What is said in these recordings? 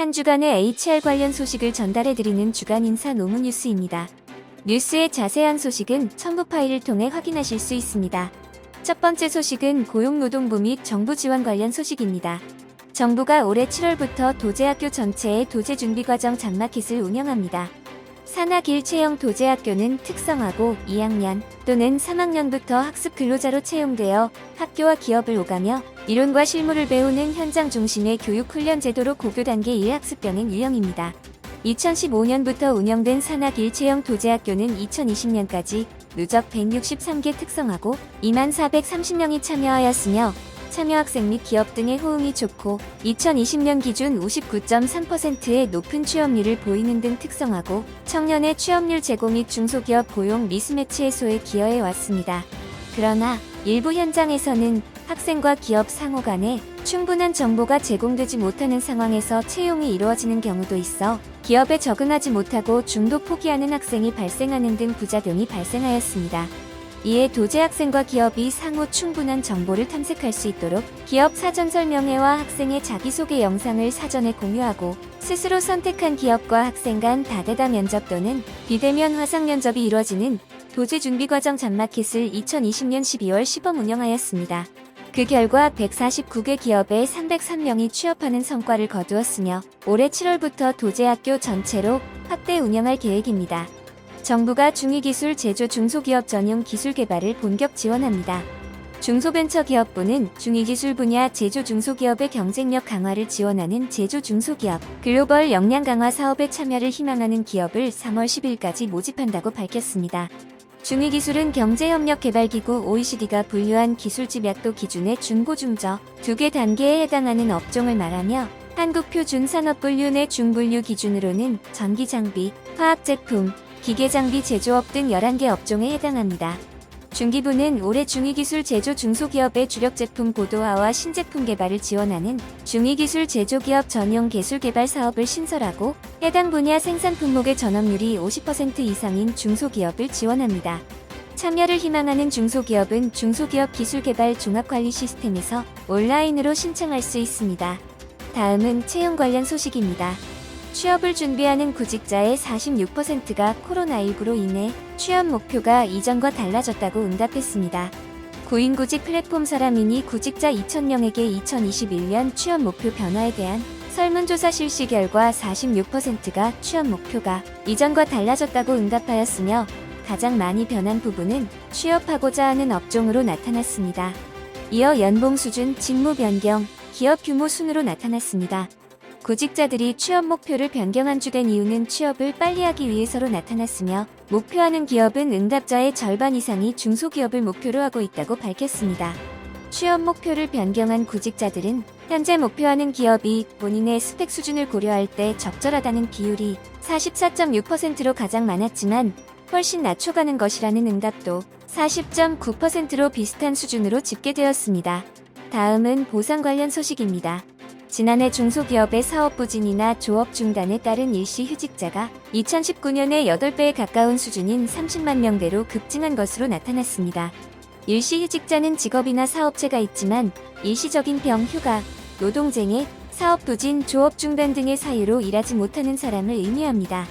한 주간의 HR 관련 소식을 전달해드리는 주간 인사 노무 뉴스입니다. 뉴스의 자세한 소식은 첨부 파일을 통해 확인하실 수 있습니다. 첫 번째 소식은 고용노동부 및 정부 지원 관련 소식입니다. 정부가 올해 7월부터 도제학교 전체의 도제준비과정 잔마켓을 운영합니다. 산하길 채용 도제학교는 특성화고 2학년 또는 3학년부터 학습 근로자로 채용되어 학교와 기업을 오가며 이론과 실무를 배우는 현장 중심의 교육훈련 제도로 고교 단계 1학습 병행 유형입니다. 2015년부터 운영된 산하길 채용 도제학교는 2020년까지 누적 163개 특성화고 2430명이 참여하였으며 참여 학생 및 기업 등의 호응이 좋고 2020년 기준 59.3%의 높은 취업률을 보이는 등 특성화고 청년의 취업률 제고 및 중소기업 고용 미스매치 해소에 기여해 왔습니다. 그러나 일부 현장에서는 학생과 기업 상호 간에 충분한 정보가 제공되지 못하는 상황에서 채용이 이루어지는 경우도 있어 기업에 적응하지 못하고 중도 포기하는 학생이 발생하는 등 부작용이 발생하였습니다. 이에 도제학생과 기업이 상호 충분한 정보를 탐색할 수 있도록 기업 사전 설명회와 학생의 자기소개 영상을 사전에 공유하고 스스로 선택한 기업과 학생 간 다대다 면접 또는 비대면 화상 면접이 이루어지는 도제준비과정 잔마켓을 2020년 12월 시범 운영하였습니다. 그 결과 149개 기업에 303명이 취업하는 성과를 거두었으며 올해 7월부터 도제학교 전체로 확대 운영할 계획입니다. 정부가 중위기술 제조 중소기업 전용 기술 개발을 본격 지원합니다. 중소벤처기업부는 중위기술 분야 제조 중소기업의 경쟁력 강화를 지원하는 제조 중소기업 글로벌 역량 강화 사업에 참여를 희망하는 기업을 3월 10일까지 모집한다고 밝혔습니다. 중위기술은 경제협력개발기구 OECD가 분류한 기술집 약도 기준의 중고중저 2개 단계에 해당하는 업종을 말하며 한국표준산업분류 내 중분류 기준으로는 전기장비, 화학제품, 기계장비 제조업 등 11개 업종에 해당합니다. 중기부는 올해 중위기술 제조 중소기업의 주력제품 고도화와 신제품 개발을 지원하는 중위기술 제조기업 전용 기술개발 사업을 신설하고 해당 분야 생산 품목의 전업률이 50% 이상인 중소기업을 지원합니다. 참여를 희망하는 중소기업은 중소기업 기술개발 종합관리 시스템에서 온라인으로 신청할 수 있습니다. 다음은 채용 관련 소식입니다. 취업을 준비하는 구직자의 46%가 코로나19로 인해 취업 목표가 이전과 달라졌다고 응답했습니다. 구인구직 플랫폼 사람이니 구직자 2,000명에게 2021년 취업 목표 변화에 대한 설문조사 실시 결과 46%가 취업 목표가 이전과 달라졌다고 응답하였으며 가장 많이 변한 부분은 취업하고자 하는 업종으로 나타났습니다. 이어 연봉 수준, 직무 변경, 기업 규모 순으로 나타났습니다. 구직자들이 취업 목표를 변경한 주된 이유는 취업을 빨리 하기 위해서로 나타났으며 목표하는 기업은 응답자의 절반 이상이 중소기업을 목표로 하고 있다고 밝혔습니다. 취업 목표를 변경한 구직자들은 현재 목표하는 기업이 본인의 스펙 수준을 고려할 때 적절하다는 비율이 44.6%로 가장 많았지만 훨씬 낮춰가는 것이라는 응답도 40.9%로 비슷한 수준으로 집계되었습니다. 다음은 보상 관련 소식입니다. 지난해 중소기업의 사업 부진이나 조업 중단에 따른 일시휴직자가 2019년에 8배에 가까운 수준인 30만 명대로 급증한 것으로 나타났습니다. 일시휴직자는 직업이나 사업체가 있지만 일시적인 병, 휴가, 노동쟁해, 사업 부진, 조업 중단 등의 사유로 일하지 못하는 사람을 의미합니다.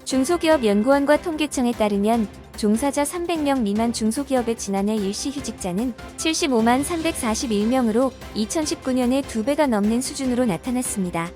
중소기업연구원과 통계청에 따르면 종사자 300명 미만 중소기업의 지난해 일시휴직자는 75만 341명으로 2019년에 2배가 넘는 수준으로 나타났습니다.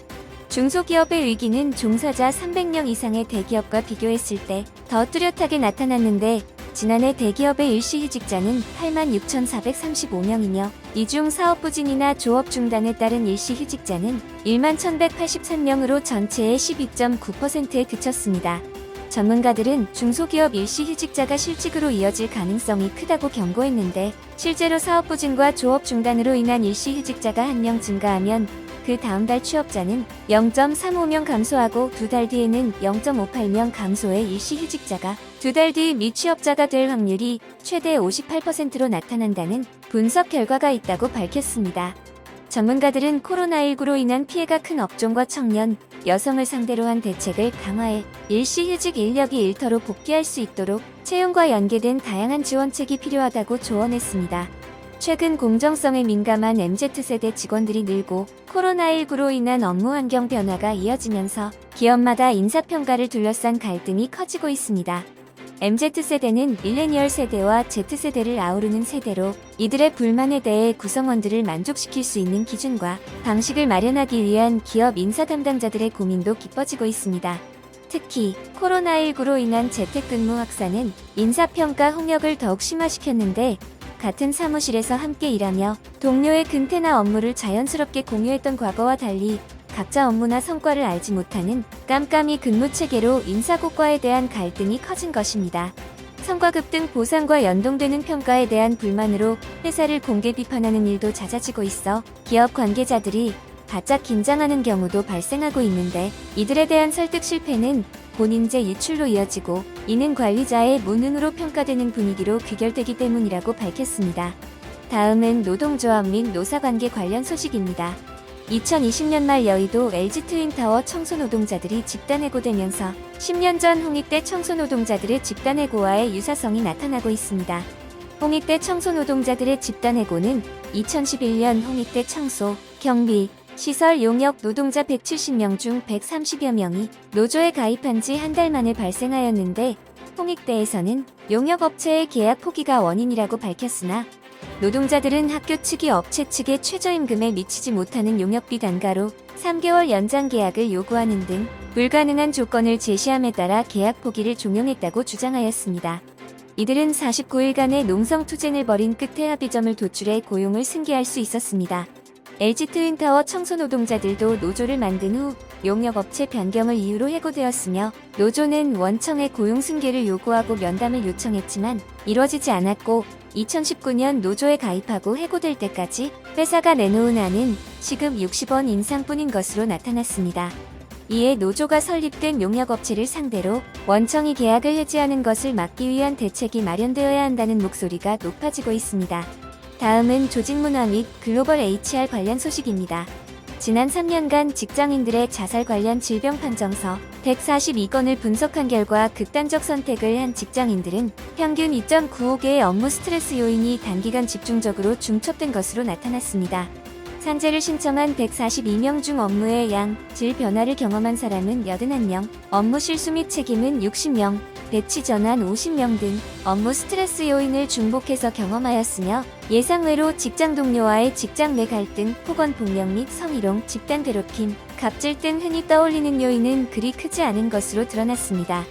중소기업의 위기는 종사자 300명 이상의 대기업과 비교했을 때 더 뚜렷하게 나타났는데 지난해 대기업의 일시휴직자는 8만 6,435명이며 이 중 사업 부진이나 조업 중단에 따른 일시휴직자는 1만 1,183명으로 전체의 12.9%에 그쳤습니다. 전문가들은 중소기업 일시휴직자가 실직으로 이어질 가능성이 크다고 경고했는데 실제로 사업 부진과 조업 중단으로 인한 일시휴직자가 1명 증가하면 그 다음 달 취업자는 0.35명 감소하고 2달 뒤에는 0.58명 감소해 일시휴직자가 2달 뒤 미취업자가 될 확률이 최대 58%로 나타난다는 분석 결과가 있다고 밝혔습니다. 전문가들은 코로나19로 인한 피해가 큰 업종과 청년, 여성을 상대로 한 대책을 강화해 일시휴직 인력이 일터로 복귀할 수 있도록 채용과 연계된 다양한 지원책이 필요하다고 조언했습니다. 최근 공정성에 민감한 MZ세대 직원들이 늘고 코로나19로 인한 업무 환경 변화가 이어지면서 기업마다 인사평가를 둘러싼 갈등이 커지고 있습니다. MZ세대는 밀레니얼 세대와 Z세대를 아우르는 세대로 이들의 불만에 대해 구성원들을 만족시킬 수 있는 기준과 방식을 마련하기 위한 기업 인사 담당자들의 고민도 깊어지고 있습니다. 특히 코로나19로 인한 재택근무 확산은 인사평가 홍역을 더욱 심화시켰는데, 같은 사무실에서 함께 일하며 동료의 근태나 업무를 자연스럽게 공유했던 과거와 달리 각자 업무나 성과를 알지 못하는 깜깜이 근무 체계로 인사고과에 대한 갈등이 커진 것입니다. 성과급 등 보상과 연동되는 평가에 대한 불만으로 회사를 공개 비판하는 일도 잦아지고 있어 기업 관계자들이 바짝 긴장하는 경우도 발생하고 있는데, 이들에 대한 설득 실패는 본인재 유출로 이어지고 이는 관리자의 무능으로 평가되는 분위기로 귀결되기 때문이라고 밝혔습니다. 다음은 노동조합 및 노사관계 관련 소식입니다. 2020년 말 여의도 LG트윈타워 청소노동자들이 집단해고되면서 10년 전 홍익대 청소노동자들의 집단해고와의 유사성이 나타나고 있습니다. 홍익대 청소노동자들의 집단해고는 2011년 홍익대 청소, 경비, 시설 용역 노동자 170명 중 130여 명이 노조에 가입한 지 한 달 만에 발생하였는데, 홍익대에서는 용역업체의 계약 포기가 원인이라고 밝혔으나 노동자들은 학교 측이 업체 측의 최저임금에 미치지 못하는 용역비 단가로 3개월 연장 계약을 요구하는 등 불가능한 조건을 제시함에 따라 계약 포기를 종용했다고 주장하였습니다. 이들은 49일간의 농성투쟁을 벌인 끝에 합의점을 도출해 고용을 승계할 수 있었습니다. LG트윈타워 청소노동자들도 노조를 만든 후 용역업체 변경을 이유로 해고되었으며, 노조는 원청의 고용 승계를 요구하고 면담을 요청했지만 이뤄지지 않았고, 2019년 노조에 가입하고 해고될 때까지 회사가 내놓은 안은 시급 60원 인상뿐인 것으로 나타났습니다. 이에 노조가 설립된 용역업체를 상대로 원청이 계약을 해지하는 것을 막기 위한 대책이 마련되어야 한다는 목소리가 높아지고 있습니다. 다음은 조직문화 및 글로벌 HR 관련 소식입니다. 지난 3년간 직장인들의 자살 관련 질병 판정서 142건을 분석한 결과 극단적 선택을 한 직장인들은 평균 2.95개의 업무 스트레스 요인이 단기간 집중적으로 중첩된 것으로 나타났습니다. 산재를 신청한 142명 중 업무의 양, 질 변화를 경험한 사람은 81명, 업무 실수 및 책임은 60명, 배치 전환 50명 등 업무 스트레스 요인을 중복해서 경험하였으며, 예상외로 직장 동료와의 직장 내 갈등, 폭언 폭력 및 성희롱, 집단 괴롭힘, 갑질 등 흔히 떠올리는 요인은 그리 크지 않은 것으로 드러났습니다.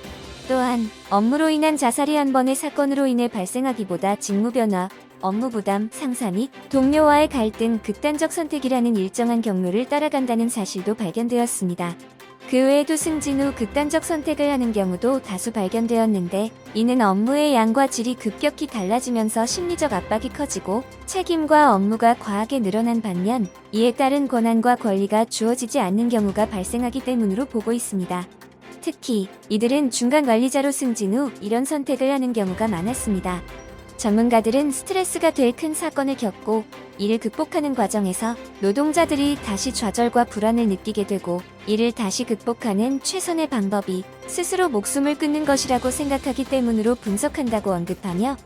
또한 업무로 인한 자살이 한 번의 사건으로 인해 발생하기보다 직무 변화, 업무 부담, 상사 및 동료와의 갈등, 극단적 선택이라는 일정한 경로를 따라간다는 사실도 발견되었습니다. 그 외에도 승진 후 극단적 선택을 하는 경우도 다수 발견되었는데, 이는 업무의 양과 질이 급격히 달라지면서 심리적 압박이 커지고 책임과 업무가 과하게 늘어난 반면, 이에 따른 권한과 권리가 주어지지 않는 경우가 발생하기 때문으로 보고 있습니다. 특히 이들은 중간 관리자로 승진 후 이런 선택을 하는 경우가 많았습니다. 전문가들은 스트레스가 될 큰 사건을 겪고 이를 극복하는 과정에서 노동자들이 다시 좌절과 불안을 느끼게 되고, 이를 다시 극복하는 최선의 방법이 스스로 목숨을 끊는 것이라고 생각하기 때문으로 분석한다고 언급하며,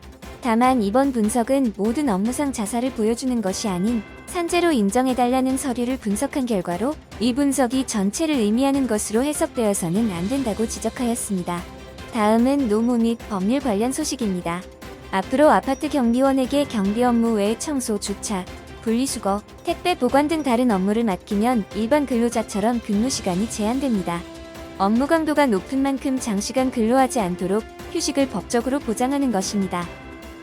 다만 이번 분석은 모든 업무상 자살을 보여주는 것이 아닌 산재로 인정해달라는 서류를 분석한 결과로 이 분석이 전체를 의미하는 것으로 해석되어서는 안 된다고 지적하였습니다. 다음은 노무 및 법률 관련 소식입니다. 앞으로 아파트 경비원에게 경비 업무 외에 청소, 주차, 분리수거, 택배 보관 등 다른 업무를 맡기면 일반 근로자처럼 근무 시간이 제한됩니다. 업무 강도가 높은 만큼 장시간 근로하지 않도록 휴식을 법적으로 보장하는 것입니다.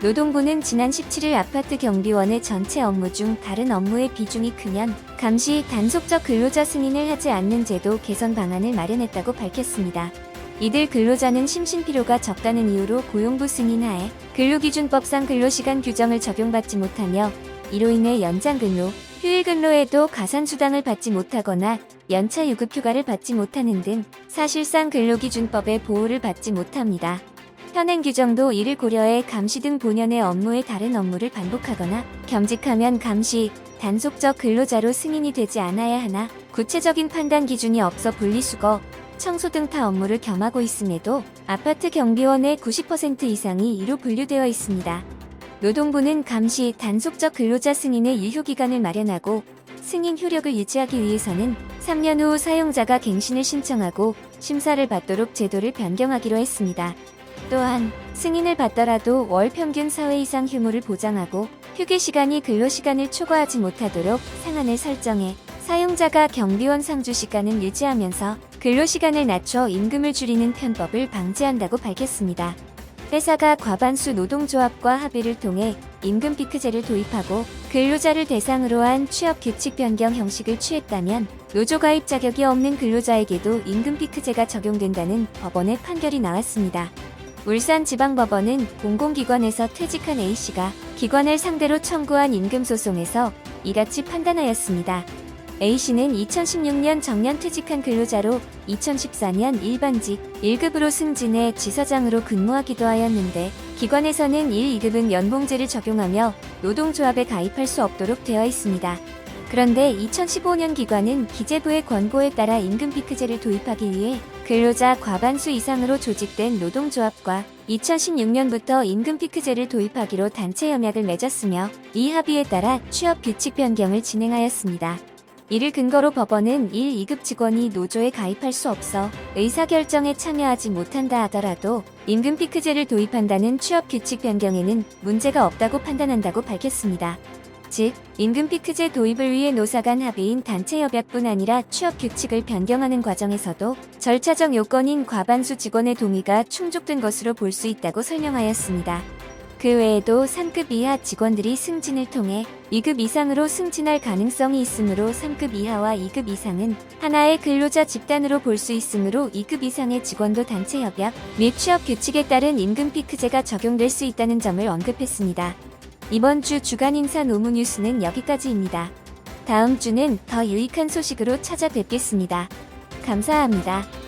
노동부는 지난 17일 아파트 경비원의 전체 업무 중 다른 업무의 비중이 크면 감시, 단속적 근로자 승인을 하지 않는 제도 개선 방안을 마련했다고 밝혔습니다. 이들 근로자는 심신피로가 적다는 이유로 고용부 승인하에 근로기준법상 근로시간 규정을 적용받지 못하며, 이로 인해 연장근로, 휴일근로에도 가산수당을 받지 못하거나 연차 유급휴가를 받지 못하는 등 사실상 근로기준법의 보호를 받지 못합니다. 현행 규정도 이를 고려해 감시 등 본연의 업무의 다른 업무를 반복하거나 겸직하면 감시, 단속적 근로자로 승인이 되지 않아야 하나 구체적인 판단 기준이 없어 분리수거, 청소 등 타 업무를 겸하고 있음에도 아파트 경비원의 90% 이상이 이로 분류되어 있습니다. 노동부는 감시 단속적 근로자 승인의 유효기간을 마련하고 승인 효력을 유지하기 위해서는 3년 후 사용자가 갱신을 신청하고 심사를 받도록 제도를 변경하기로 했습니다. 또한 승인을 받더라도 월 평균 4회 이상 휴무를 보장하고 휴게 시간이 근로시간을 초과하지 못하도록 상한을 설정해 사용자가 경비원 상주 시간을 유지하면서 근로시간을 낮춰 임금을 줄이는 편법을 방지한다고 밝혔습니다. 회사가 과반수 노동조합과 합의를 통해 임금 피크제를 도입하고 근로자를 대상으로 한 취업 규칙 변경 형식을 취했다면 노조 가입 자격이 없는 근로자에게도 임금 피크제가 적용된다는 법원의 판결이 나왔습니다. 울산지방법원은 공공기관에서 퇴직한 A씨가 기관을 상대로 청구한 임금소송에서 이같이 판단하였습니다. A씨는 2016년 정년 퇴직한 근로자로 2014년 일반직 1급으로 승진해 지서장으로 근무하기도 하였는데 기관에서는 1, 2급은 연봉제를 적용하며 노동조합에 가입할 수 없도록 되어 있습니다. 그런데 2015년 기관은 기재부의 권고에 따라 임금 피크제를 도입하기 위해 근로자 과반수 이상으로 조직된 노동조합과 2016년부터 임금 피크제를 도입하기로 단체 협약을 맺었으며 이 합의에 따라 취업 규칙 변경을 진행하였습니다. 이를 근거로 법원은 1, 2급 직원이 노조에 가입할 수 없어 의사결정에 참여하지 못한다 하더라도 임금 피크제를 도입한다는 취업 규칙 변경에는 문제가 없다고 판단한다고 밝혔습니다. 즉, 임금 피크제 도입을 위해 노사 간 합의인 단체 협약뿐 아니라 취업 규칙을 변경하는 과정에서도 절차적 요건인 과반수 직원의 동의가 충족된 것으로 볼 수 있다고 설명하였습니다. 그 외에도 3급 이하 직원들이 승진을 통해 2급 이상으로 승진할 가능성이 있으므로 3급 이하와 2급 이상은 하나의 근로자 집단으로 볼 수 있으므로 2급 이상의 직원도 단체 협약 및 취업 규칙에 따른 임금 피크제가 적용될 수 있다는 점을 언급했습니다. 이번 주 주간 인사 노무 뉴스는 여기까지입니다. 다음 주는 더 유익한 소식으로 찾아뵙겠습니다. 감사합니다.